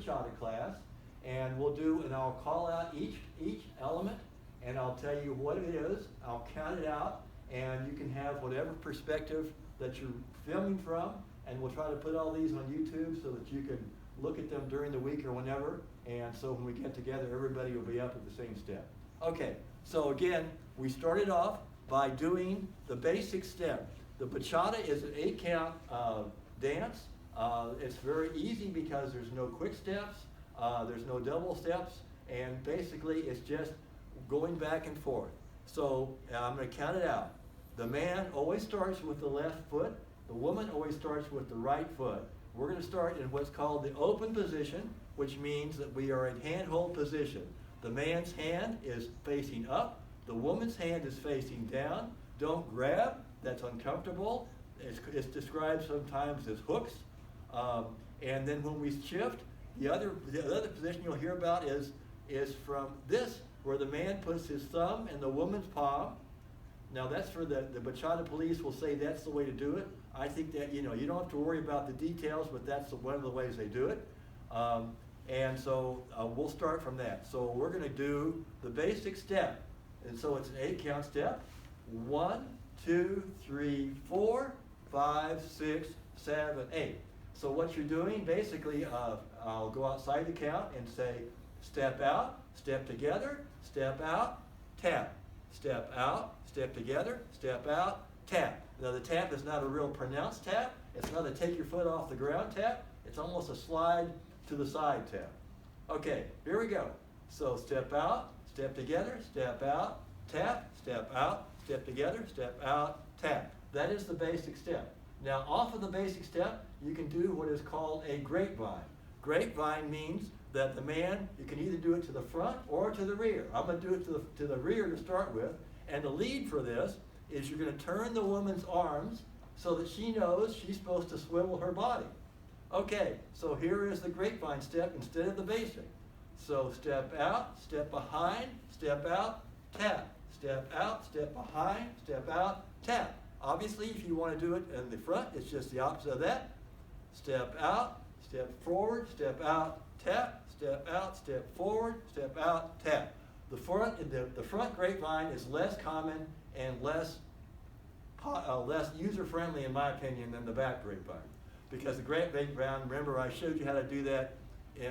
bachata class, and I'll call out each element, and I'll tell you what it is. I'll count it out, and you can have whatever perspective that you're filming from, and we'll try to put all these on YouTube so that you can look at them during the week or whenever, and so when we get together, everybody will be up at the same step. Okay, so again, we started off by doing the basic step. The bachata is an 8-count dance. It's very easy because there's no quick steps, there's no double steps, and basically it's just going back and forth. So I'm going to count it out. The man always starts with the left foot. The woman always starts with the right foot. We're going to start in what's called the open position, which means that we are in hand-hold position. The man's hand is facing up. The woman's hand is facing down. Don't grab. That's uncomfortable. It's described sometimes as hooks. And then when we shift, the other position you'll hear about is from this, where the man puts his thumb in the woman's palm. Now that's for the bachata police will say that's the way to do it. I think that, you don't have to worry about the details, but that's one of the ways they do it. And so we'll start from that. So we're going to do the basic step. And so it's an 8-count step. 1, 2, 3, 4, 5, 6, 7, 8. So what you're doing, basically, I'll go outside the count and say, step out, step together, step out, tap. Step out, step together, step out, tap. Now the tap is not a real pronounced tap. It's not a take your foot off the ground tap. It's almost a slide to the side tap. Okay, here we go. So step out, step together, step out, tap, step out, step together, step out, tap. That is the basic step. Now off of the basic step, you can do what is called a grapevine. Grapevine means that the man, you can either do it to the front or to the rear. I'm going to do it to the rear to start with. And the lead for this is you're going to turn the woman's arms so that she knows she's supposed to swivel her body. Okay, so here is the grapevine step instead of the basic. So step out, step behind, step out, tap. Step out, step behind, step out, tap. Obviously, if you want to do it in the front, it's just the opposite of that. Step out, step forward, step out, tap. Step out, step forward, step out, tap. The front grapevine is less common and less user-friendly, in my opinion, than the back grapevine. Because the grapevine, remember I showed you how to do that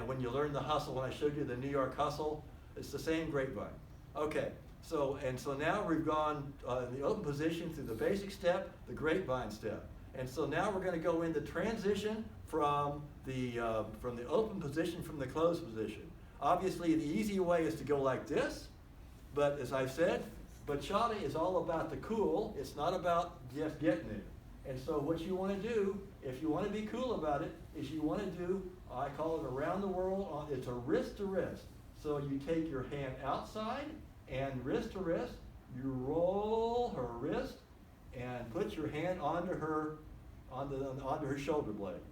when you learned the hustle, when I showed you the New York hustle, it's the same grapevine. Okay, so now we've gone in the open position through the basic step, the grapevine step. And so now we're going to go into transition from the open position from the closed position. Obviously, the easy way is to go like this, but as I've said, bachata is all about the cool. It's not about just getting it. And so what you want to do, if you want to be cool about it, is you want to do, I call it around the world, it's a wrist to wrist. So you take your hand outside and wrist to wrist, you roll her wrist and put your hand onto her shoulder blade.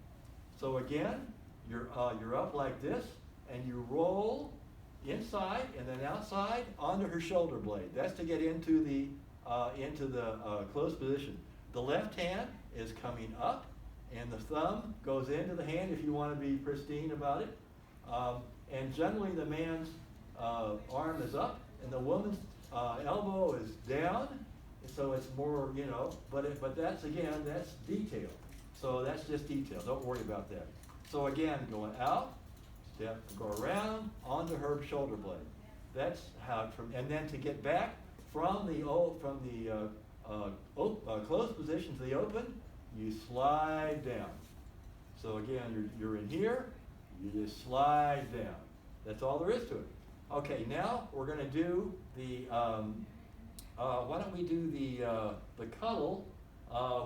So again, you're up like this, and you roll inside and then outside onto her shoulder blade. That's to get into the closed position. The left hand is coming up, and the thumb goes into the hand if you want to be pristine about it. And generally, the man's arm is up, and the woman's elbow is down. So it's more, but that's detail. So that's just detail. Don't worry about that. So again, going out, step, go around onto her shoulder blade. That's how. And then to get back from the closed position to the open, you slide down. So again, you're in here. You just slide down. That's all there is to it. Okay, now we're going to do the. Why don't we do the cuddle,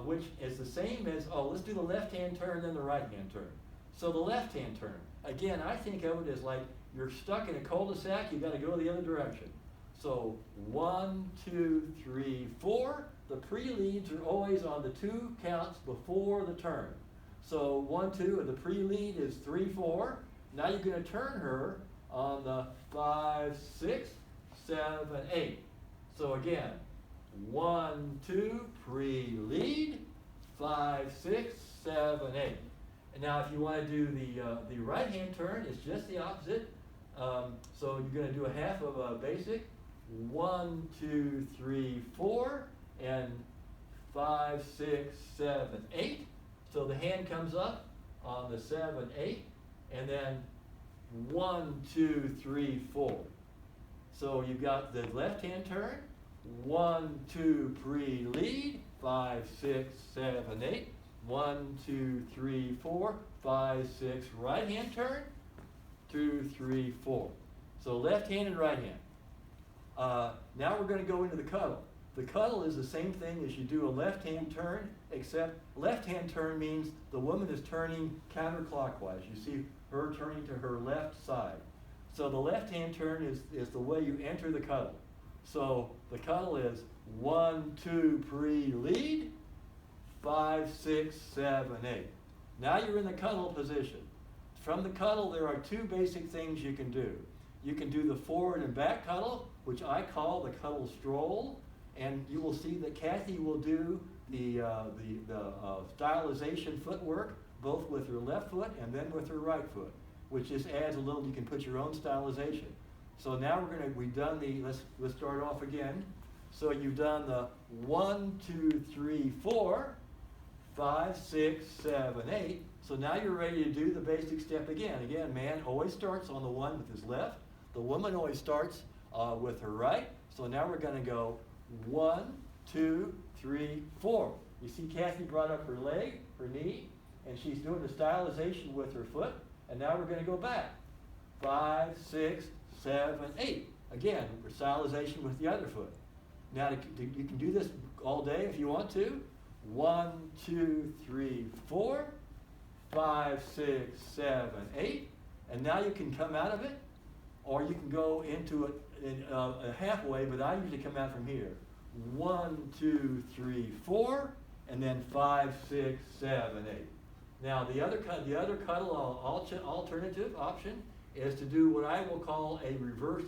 which is the same as, let's do the left-hand turn, then the right-hand turn. So the left-hand turn, again, I think of it as like you're stuck in a cul-de-sac, you've got to go the other direction. So 1, 2, 3, 4. The pre-leads are always on the 2 counts before the turn. So 1, 2, and the pre-lead is 3, 4. Now you're going to turn her on the 5, 6, 7, 8. So again, 1, 2, pre-lead, 5, 6, 7, 8. And now if you want to do the right hand turn, it's just the opposite. So you're going to do a half of a basic. 1, 2, 3, 4, and 5, 6, 7, 8. So the hand comes up on the 7, 8, and then 1, 2, 3, 4. So you've got the left hand turn. 1, 2, pre-lead. 5, 6, 7, 8. 1, 2, 3, 4, 5, 6. Right hand turn. 2, 3, 4. So left hand and right hand. Now we're going to go into the cuddle. The cuddle is the same thing as you do a left hand turn, except left hand turn means the woman is turning counterclockwise. You see her turning to her left side. So the left hand turn is the way you enter the cuddle. So the cuddle is 1, 2, pre-lead, 5, 6, 7, 8. Now you're in the cuddle position. From the cuddle, there are two basic things you can do. You can do the forward and back cuddle, which I call the cuddle stroll, and you will see that Kathy will do the stylization footwork, both with her left foot and then with her right foot, which just adds a little. You can put your own stylization. So now we've done the. Let's start off again. So you've done the 1, 2, 3, 4, 5, 6, 7, 8. So now you're ready to do the basic step again. Again, man always starts on the one with his left. The woman always starts with her right. So now we're going to go 1, 2, 3, 4. You see Kathy brought up her leg, her knee, and she's doing the stylization with her foot. And now we're going to go back. 5, 6, 7, 8. Again, stylization with the other foot. Now you can do this all day if you want to. 1, 2, 3, 4, 5, 6, 7, 8. And now you can come out of it, or you can go into it a halfway, but I usually come out from here. 1, 2, 3, 4, and then 5, 6, 7, 8. Now the other cuddle alternative option is to do what I will call a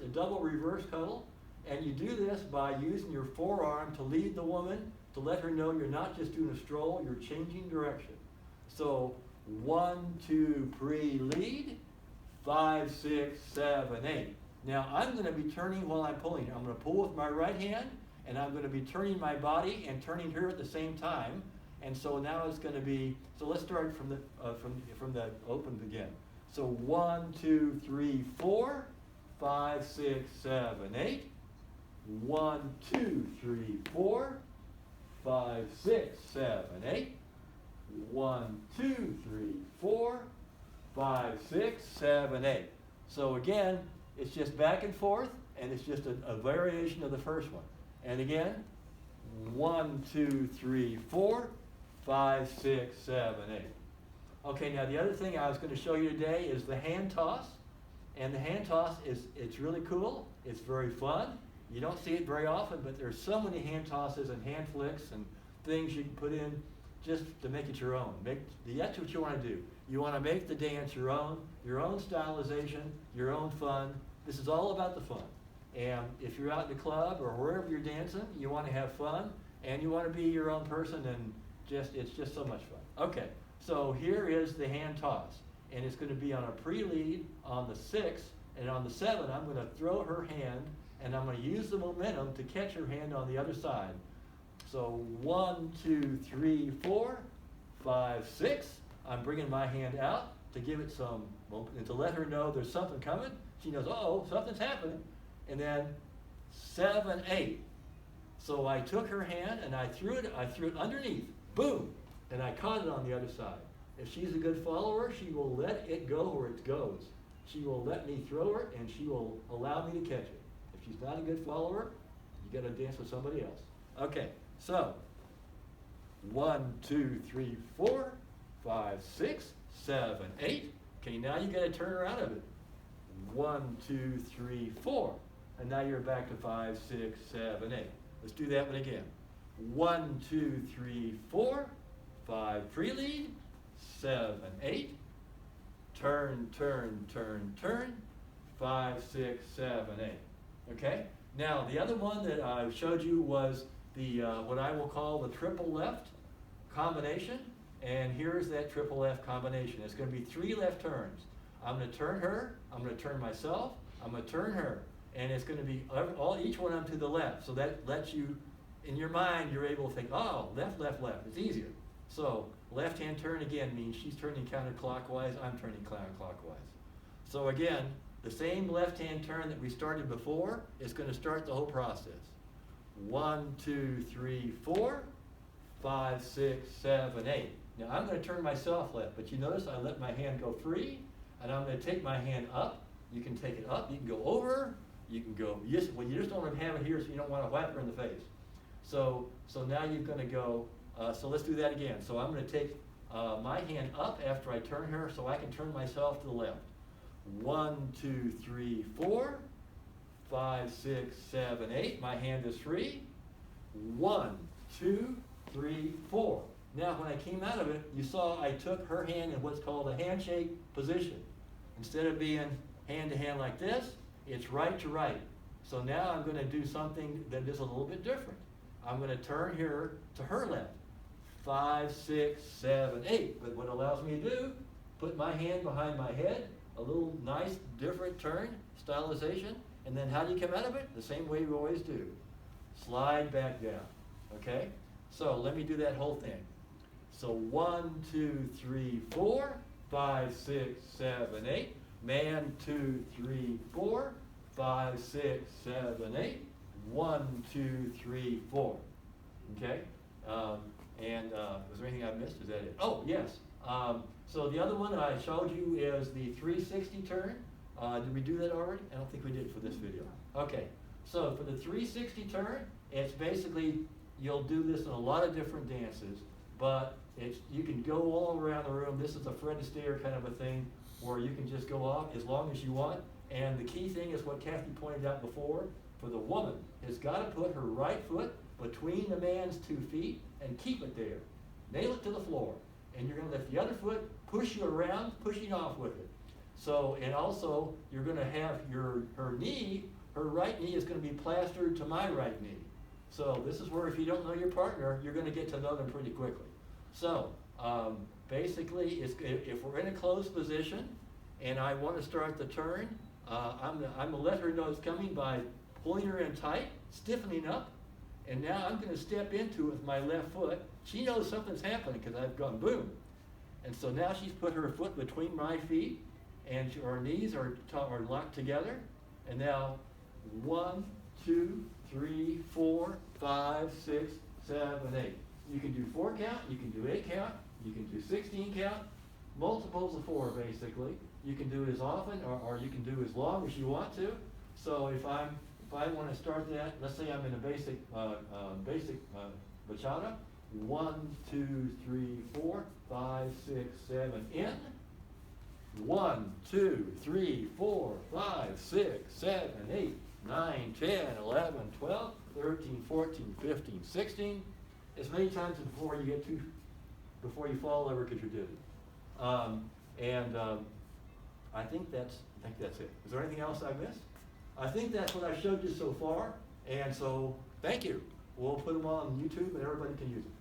double reverse cuddle, and you do this by using your forearm to lead the woman, to let her know you're not just doing a stroll, you're changing direction. So 1, 2, pre-lead, 5, 6, 7, 8. Now I'm going to be turning while I'm pulling. I'm going to pull with my right hand, and I'm going to be turning my body and turning her at the same time. And so now it's going to be. So let's start from the open again. So 1, 2, 3, 4, 5, 6, 7, 8. 1, 2, 3, 4, 5, 6, 7, 8. 1, 2, 3, 4, 5, 6, 7, 8. So again, it's just back and forth, and it's just a variation of the first one. And again, 1, 2, 3, 4, 5, 6, 7, 8. Okay, now the other thing I was going to show you today is the hand toss. And the hand toss it's really cool. It's very fun. You don't see it very often, but there's so many hand tosses and hand flicks and things you can put in just to make it your own. That's what you want to do. You want to make the dance your own stylization, your own fun. This is all about the fun. And if you're out in the club or wherever you're dancing, you want to have fun, and you want to be your own person, and it's just so much fun. Okay, so here is the hand toss, and it's going to be on a pre-lead on the 6, and on the 7, I'm going to throw her hand, and I'm going to use the momentum to catch her hand on the other side. So 1, 2, 3, 4, 5, 6. I'm bringing my hand out to give it some momentum, and to let her know there's something coming. She knows, uh-oh, something's happening. And then 7, 8. So I took her hand and I threw it underneath. Boom! And I caught it on the other side. If she's a good follower, she will let it go where it goes. She will let me throw her, and she will allow me to catch it. If she's not a good follower, you got to dance with somebody else. Okay, so 1, 2, 3, 4, 5, 6, 7, 8. Okay, now you got to turn her out of it. 1, 2, 3, 4. And now you're back to 5, 6, 7, 8. Let's do that one again. 1, 2, 3, 4, 5, pre-lead, 7, 8. Turn, turn, turn, turn, 5, 6, 7, 8. Okay? Now, the other one that I showed you was the what I will call the triple left combination. And here's that triple left combination. It's going to be 3 left turns. I'm going to turn her, I'm going to turn myself, I'm going to turn her. And it's going to be each one of them to the left. So that lets you, in your mind, you're able to think, oh, left, left, left. It's easier. So left hand turn again means she's turning counterclockwise, I'm turning counterclockwise. So again, the same left hand turn that we started before is going to start the whole process. 1, 2, 3, 4, 5, 6, 7, 8. Now I'm going to turn myself left, but you notice I let my hand go free, and I'm going to take my hand up. You can take it up, you can go over, you can go, you just don't want to have it here, so you don't want to whap her in the face. So now you're going to go, so let's do that again. So I'm going to take my hand up after I turn her, so I can turn myself to the left. 1, 2, 3, 4, 5, 6, 7, 8. My hand is free. 1, 2, 3, 4. Now when I came out of it, you saw I took her hand in what's called a handshake position. Instead of being hand to hand like this, it's right to right. So now I'm going to do something that is a little bit different. I'm going to turn her to her left. 5, 6, 7, 8. But what it allows me to do, put my hand behind my head, a little nice different turn, stylization, and then how do you come out of it? The same way we always do. Slide back down, okay? So let me do that whole thing. So 1, 2, 3, 4, 5, 6, 7, 8. Man, 2, 3, 4, 5, 6, 7, 8. 1, 2, 3, 4. Okay? Was there anything I missed? Is that it? Oh, yes. So the other one that I showed you is the 360 turn. Did we do that already? I don't think we did for this video. Okay. So for the 360 turn, it's basically, you'll do this in a lot of different dances, but you can go all around the room. This is a Fred Astaire kind of a thing where you can just go off as long as you want. And the key thing is what Kathy pointed out before. For the woman, has got to put her right foot between the man's 2 feet and keep it there. Nail it to the floor. And you're going to lift the other foot, push you around, pushing off with it. So, and also, you're going to have her right knee is going to be plastered to my right knee. So this is where if you don't know your partner, you're going to get to know them pretty quickly. So basically, if we're in a closed position and I want to start the turn, I'm going to let her know it's coming by pulling her in tight, stiffening up, and now I'm going to step into it with my left foot. She knows something's happening because I've gone boom. And so now she's put her foot between my feet, and her knees are locked together. And now 1, 2, 3, 4, 5, 6, 7, 8. You can do 4 count, you can do 8 count, you can do 16 count, multiples of 4 basically. You can do it as often or you can do as long as you want to. So if I want to start that, let's say I'm in a basic bachata. 1, 2, 3, 4, 5, 6, 7, in. 1, 2, 3, 4, 5, 6, 7, 8, 9, 10, 11, 12, 13, 14, 15, 16. As many times as before you fall over because you're dizzy. I think that's it. Is there anything else I missed? I think that's what I showed you so far, and so thank you. We'll put them on YouTube and everybody can use it.